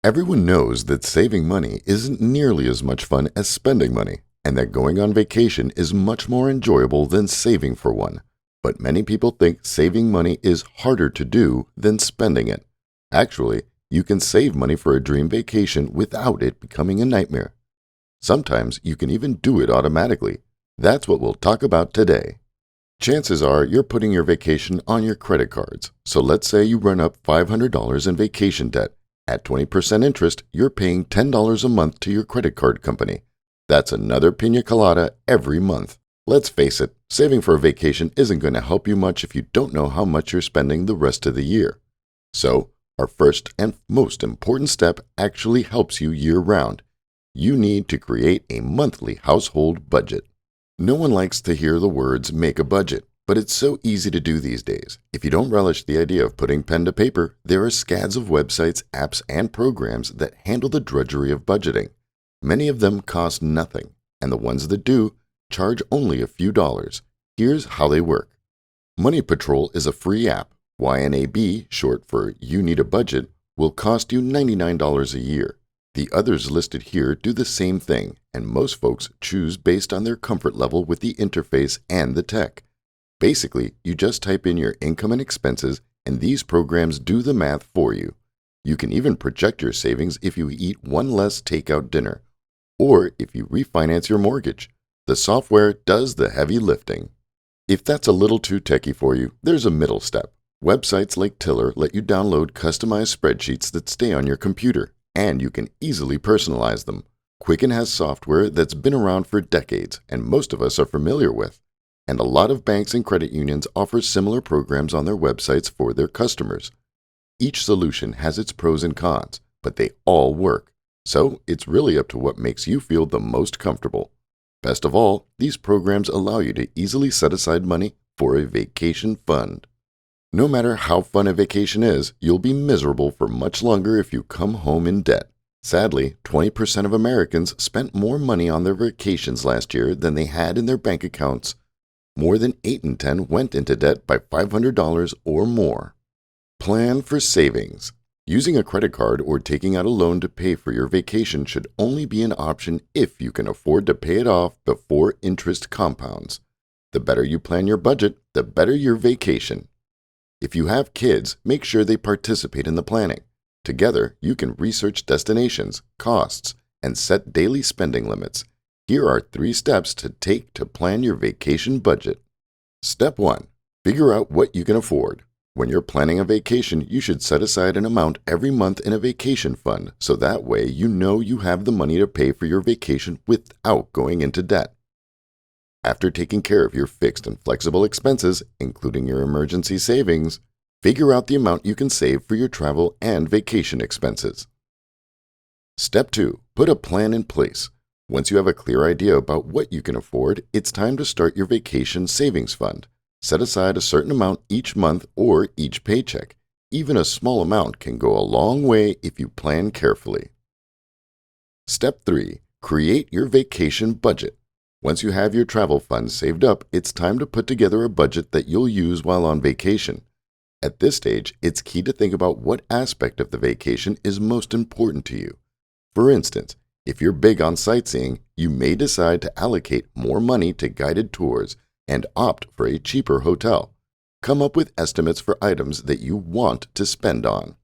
Everyone knows that saving money isn't nearly as much fun as spending money, and that going on vacation is much more enjoyable than saving for one. But many people think saving money is harder to do than spending it. Actually, you can save money for a dream vacation without it becoming a nightmare. Sometimes you can even do it automatically. That's what we'll talk about today. Chances are you're putting your vacation on your credit cards. So let's say you run up $500 in vacation debt. At 20% interest, you're paying $10 a month to your credit card company. That's another pina colada every month. Let's face it, saving for a vacation isn't going to help you much if you don't know how much you're spending the rest of the year. So, our first and most important step actually helps you year-round. You need to create a monthly household budget. No one likes to hear the words "make a budget," but it's so easy to do these days. If you don't relish the idea of putting pen to paper, there are scads of websites, apps, and programs that handle the drudgery of budgeting. Many of them cost nothing, and the ones that do charge only a few dollars. Here's how they work. Money Patrol is a free app. YNAB, short for You Need a Budget, will cost you $99 a year. The others listed here do the same thing, and most folks choose based on their comfort level with the interface and the tech. Basically, you just type in your income and expenses, and these programs do the math for you. You can even project your savings if you eat one less takeout dinner, or if you refinance your mortgage. The software does the heavy lifting. If that's a little too techy for you, there's a middle step. Websites like Tiller let you download customized spreadsheets that stay on your computer, and you can easily personalize them. Quicken has software that's been around for decades, and most of us are familiar with. And a lot of banks and credit unions offer similar programs on their websites for their customers. Each solution has its pros and cons, but they all work. So it's really up to what makes you feel the most comfortable. Best of all, these programs allow you to easily set aside money for a vacation fund. No matter how fun a vacation is, you'll be miserable for much longer if you come home in debt. Sadly, 20% of Americans spent more money on their vacations last year than they had in their bank accounts. More than 8 in 10 went into debt by $500 or more. Plan for savings. Using a credit card or taking out a loan to pay for your vacation should only be an option if you can afford to pay it off before interest compounds. The better you plan your budget, the better your vacation. If you have kids, make sure they participate in the planning. Together, you can research destinations, costs, and set daily spending limits. Here are 3 steps to take to plan your vacation budget. Step 1. Figure out what you can afford. When you're planning a vacation, you should set aside an amount every month in a vacation fund, so that way you know you have the money to pay for your vacation without going into debt. After taking care of your fixed and flexible expenses, including your emergency savings, figure out the amount you can save for your travel and vacation expenses. Step 2. Put a plan in place. Once you have a clear idea about what you can afford, it's time to start your vacation savings fund. Set aside a certain amount each month or each paycheck. Even a small amount can go a long way if you plan carefully. Step 3. Create your vacation budget. Once you have your travel funds saved up, it's time to put together a budget that you'll use while on vacation. At this stage, it's key to think about what aspect of the vacation is most important to you. For instance, if you're big on sightseeing, you may decide to allocate more money to guided tours and opt for a cheaper hotel. Come up with estimates for items that you want to spend on.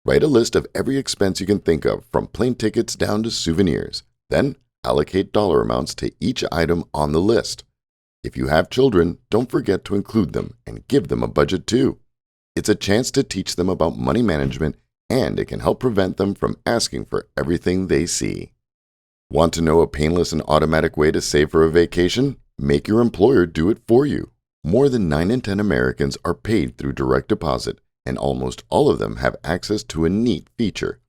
Write a list of every expense you can think of, from plane tickets down to souvenirs. Then, allocate dollar amounts to each item on the list. If you have children, don't forget to include them and give them a budget too. It's a chance to teach them about money management, and it can help prevent them from asking for everything they see. Want to know a painless and automatic way to save for a vacation? Make your employer do it for you. More than 9 in 10 Americans are paid through direct deposit, and almost all of them have access to a neat feature.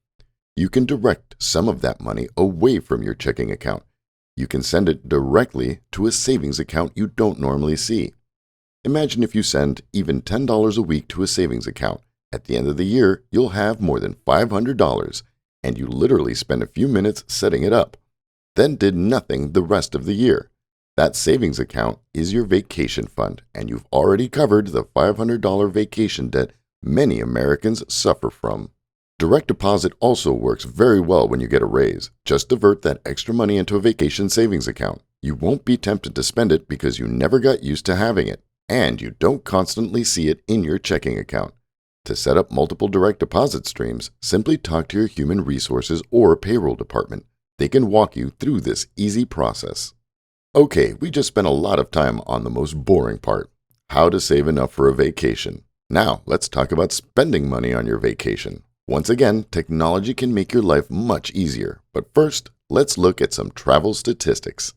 You can direct some of that money away from your checking account. You can send it directly to a savings account you don't normally see. Imagine if you send even $10 a week to a savings account. At the end of the year, you'll have more than $500, and you literally spent a few minutes setting it up, then did nothing the rest of the year. That savings account is your vacation fund, and you've already covered the $500 vacation debt many Americans suffer from. Direct deposit also works very well when you get a raise. Just divert that extra money into a vacation savings account. You won't be tempted to spend it because you never got used to having it, and you don't constantly see it in your checking account. To set up multiple direct deposit streams, simply talk to your human resources or payroll department. They can walk you through this easy process. Okay, we just spent a lot of time on the most boring part, how to save enough for a vacation. Now, let's talk about spending money on your vacation. Once again, technology can make your life much easier, but first, let's look at some travel statistics.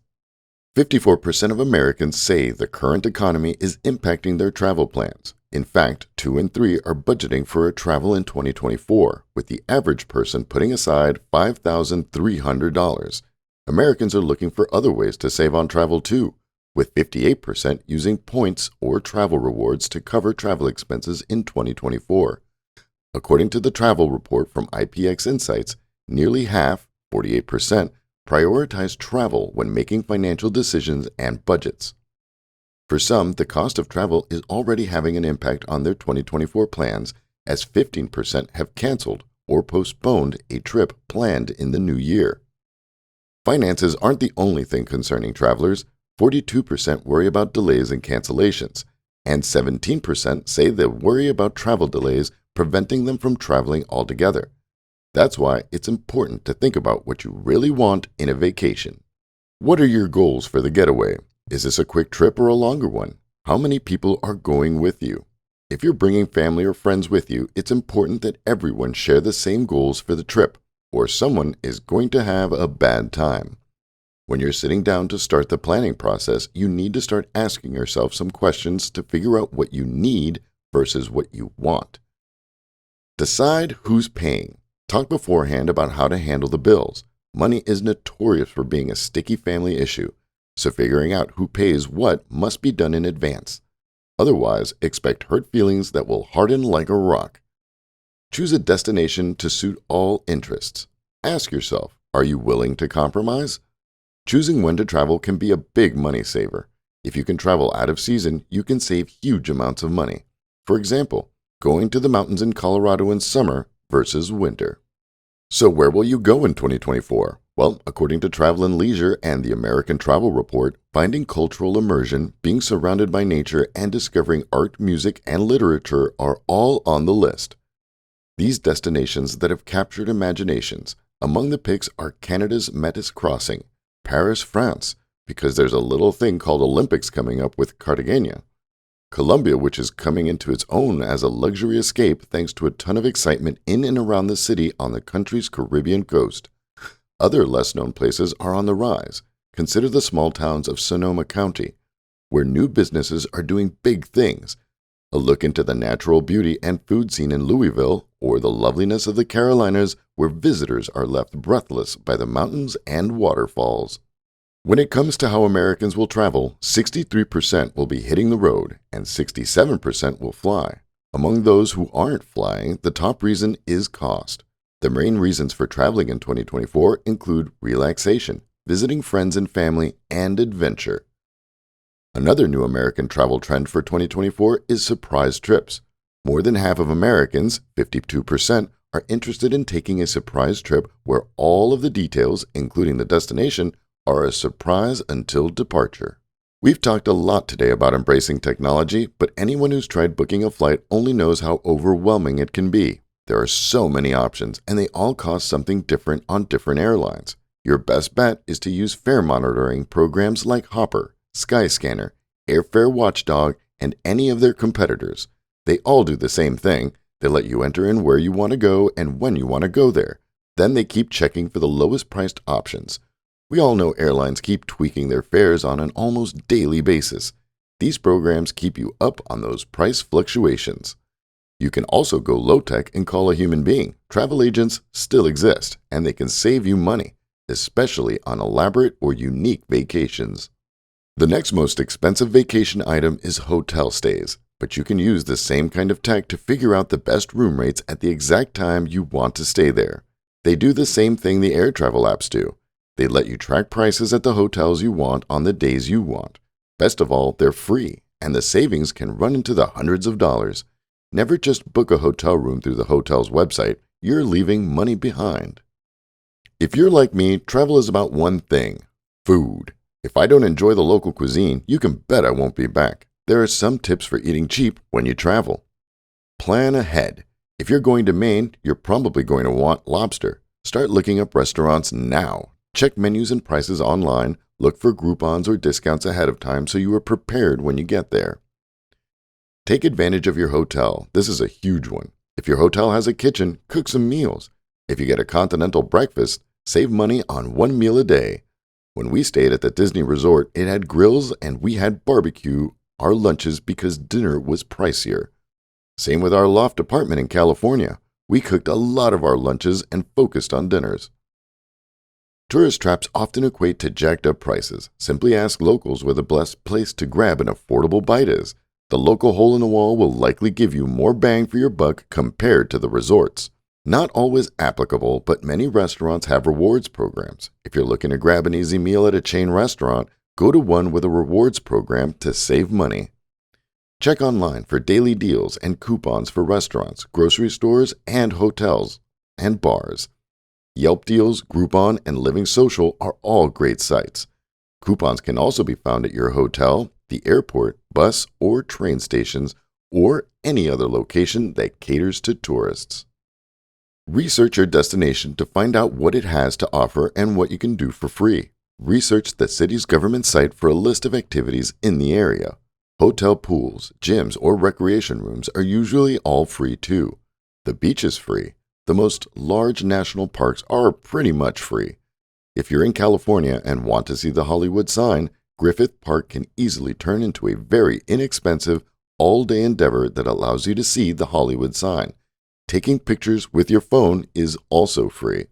54% of Americans say the current economy is impacting their travel plans. In fact, 2 in 3 are budgeting for a travel in 2024, with the average person putting aside $5,300. Americans are looking for other ways to save on travel too, with 58% using points or travel rewards to cover travel expenses in 2024. According to the travel report from IPX Insights, nearly half, 48%, prioritize travel when making financial decisions and budgets. For some, the cost of travel is already having an impact on their 2024 plans, as 15% have canceled or postponed a trip planned in the new year. Finances aren't the only thing concerning travelers. 42% worry about delays and cancellations, and 17% say they worry about travel delays preventing them from traveling altogether. That's why it's important to think about what you really want in a vacation. What are your goals for the getaway? Is this a quick trip or a longer one? How many people are going with you? If you're bringing family or friends with you, it's important that everyone share the same goals for the trip, or someone is going to have a bad time. When you're sitting down to start the planning process, you need to start asking yourself some questions to figure out what you need versus what you want. Decide who's paying. Talk beforehand about how to handle the bills. Money is notorious for being a sticky family issue, so figuring out who pays what must be done in advance. Otherwise, expect hurt feelings that will harden like a rock. Choose a destination to suit all interests. Ask yourself, are you willing to compromise? Choosing when to travel can be a big money saver. If you can travel out of season, you can save huge amounts of money. For example, going to the mountains in Colorado in summer versus winter. So where will you go in 2024? Well, according to Travel and Leisure and the American Travel Report, finding cultural immersion, being surrounded by nature, and discovering art, music, and literature are all on the list. These destinations that have captured imaginations. Among the picks are Canada's Metis Crossing, Paris, France, because there's a little thing called Olympics coming up with Cartagena, Colombia, which is coming into its own as a luxury escape thanks to a ton of excitement in and around the city on the country's Caribbean coast. Other less-known places are on the rise. Consider the small towns of Sonoma County, where new businesses are doing big things. A look into the natural beauty and food scene in Louisville, or the loveliness of the Carolinas, where visitors are left breathless by the mountains and waterfalls. When it comes to how Americans will travel, 63% will be hitting the road and 67% will fly. Among those who aren't flying, the top reason is cost. The main reasons for traveling in 2024 include relaxation, visiting friends and family, and adventure. Another new American travel trend for 2024 is surprise trips. More than half of Americans, 52%, are interested in taking a surprise trip where all of the details, including the destination, are a surprise until departure. We've talked a lot today about embracing technology, but anyone who's tried booking a flight only knows how overwhelming it can be. There are so many options, and they all cost something different on different airlines. Your best bet is to use fare monitoring programs like Hopper, Skyscanner, Airfare Watchdog, and any of their competitors. They all do the same thing. They let you enter in where you want to go and when you want to go there. Then they keep checking for the lowest priced options. We all know airlines keep tweaking their fares on an almost daily basis. These programs keep you up on those price fluctuations. You can also go low-tech and call a human being. Travel agents still exist, and they can save you money, especially on elaborate or unique vacations. The next most expensive vacation item is hotel stays, but you can use the same kind of tech to figure out the best room rates at the exact time you want to stay there. They do the same thing the air travel apps do. They let you track prices at the hotels you want on the days you want. Best of all, they're free, and the savings can run into the hundreds of dollars. Never just book a hotel room through the hotel's website. you're leaving money behind. If you're like me, travel is about one thing: food. If I don't enjoy the local cuisine, you can bet I won't be back. There are some tips for eating cheap when you travel. Plan ahead. If you're going to Maine, you're probably going to want lobster. Start looking up restaurants now. Check menus and prices online. Look for Groupons or discounts ahead of time so you are prepared when you get there. Take advantage of your hotel. This is a huge one. If your hotel has a kitchen, cook some meals. If you get a continental breakfast, save money on one meal a day. When we stayed at the Disney Resort, it had grills and we had barbecue our lunches because dinner was pricier. Same with our loft apartment in California. We cooked a lot of our lunches and focused on dinners. Tourist traps often equate to jacked up prices. Simply ask locals where the best place to grab an affordable bite is. The local hole in the wall will likely give you more bang for your buck compared to the resorts. Not always applicable, but many restaurants have rewards programs. If you're looking to grab an easy meal at a chain restaurant, go to one with a rewards program to save money. Check online for daily deals and coupons for restaurants, grocery stores, and hotels and bars. Yelp Deals, Groupon, and Living Social are all great sites. Coupons can also be found at your hotel, the airport, bus or train stations, or any other location that caters to tourists. Research your destination to find out what it has to offer and what you can do for free. Research the city's government site for a list of activities in the area. Hotel pools, gyms, or recreation rooms are usually all free too. The beach is free. The most large national parks are pretty much free. If you're in California and want to see the Hollywood sign, Griffith Park can easily turn into a very inexpensive, all-day endeavor that allows you to see the Hollywood sign. Taking pictures with your phone is also free.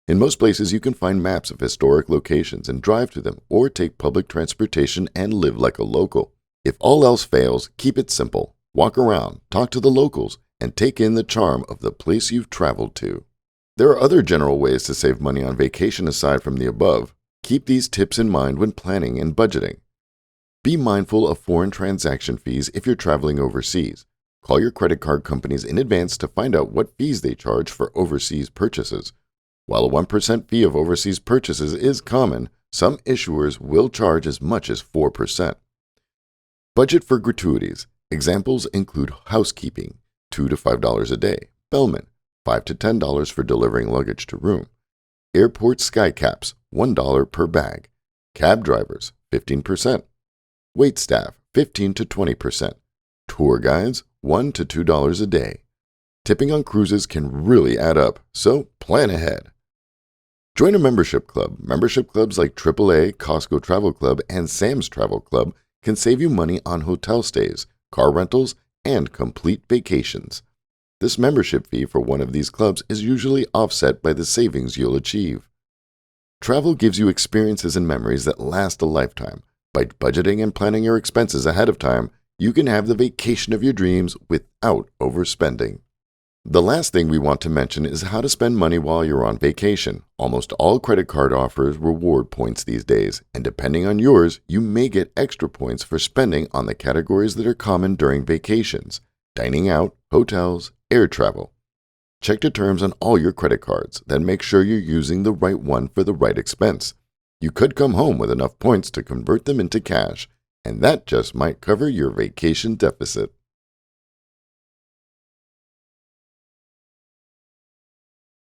In most places, you can find maps of historic locations and drive to them, or take public transportation and live like a local. If all else fails, keep it simple. Walk around, talk to the locals, and take in the charm of the place you've traveled to. There are other general ways to save money on vacation aside from the above. Keep these tips in mind when planning and budgeting. Be mindful of foreign transaction fees if you're traveling overseas. Call your credit card companies in advance to find out what fees they charge for overseas purchases. While a 1% fee of overseas purchases is common, some issuers will charge as much as 4%. Budget for gratuities. Examples include housekeeping, $2 to $5 a day, bellman, $5 to $10 for delivering luggage to room, airport skycaps, $1 per bag, cab drivers, 15%, wait staff, 15 to 20%, tour guides, $1 to $2 a day. Tipping on cruises can really add up, so plan ahead. Join a membership club. Membership clubs like AAA, Costco Travel Club, and Sam's Travel Club can save you money on hotel stays, car rentals, and complete vacations. This membership fee for one of these clubs is usually offset by the savings you'll achieve. Travel gives you experiences and memories that last a lifetime. By budgeting and planning your expenses ahead of time, you can have the vacation of your dreams without overspending. The last thing we want to mention is how to spend money while you're on vacation. Almost all credit card offers reward points these days, and depending on yours, you may get extra points for spending on the categories that are common during vacations: dining out, hotels, air travel. Check the terms on all your credit cards, then make sure you're using the right one for the right expense. You could come home with enough points to convert them into cash, and that just might cover your vacation deficit.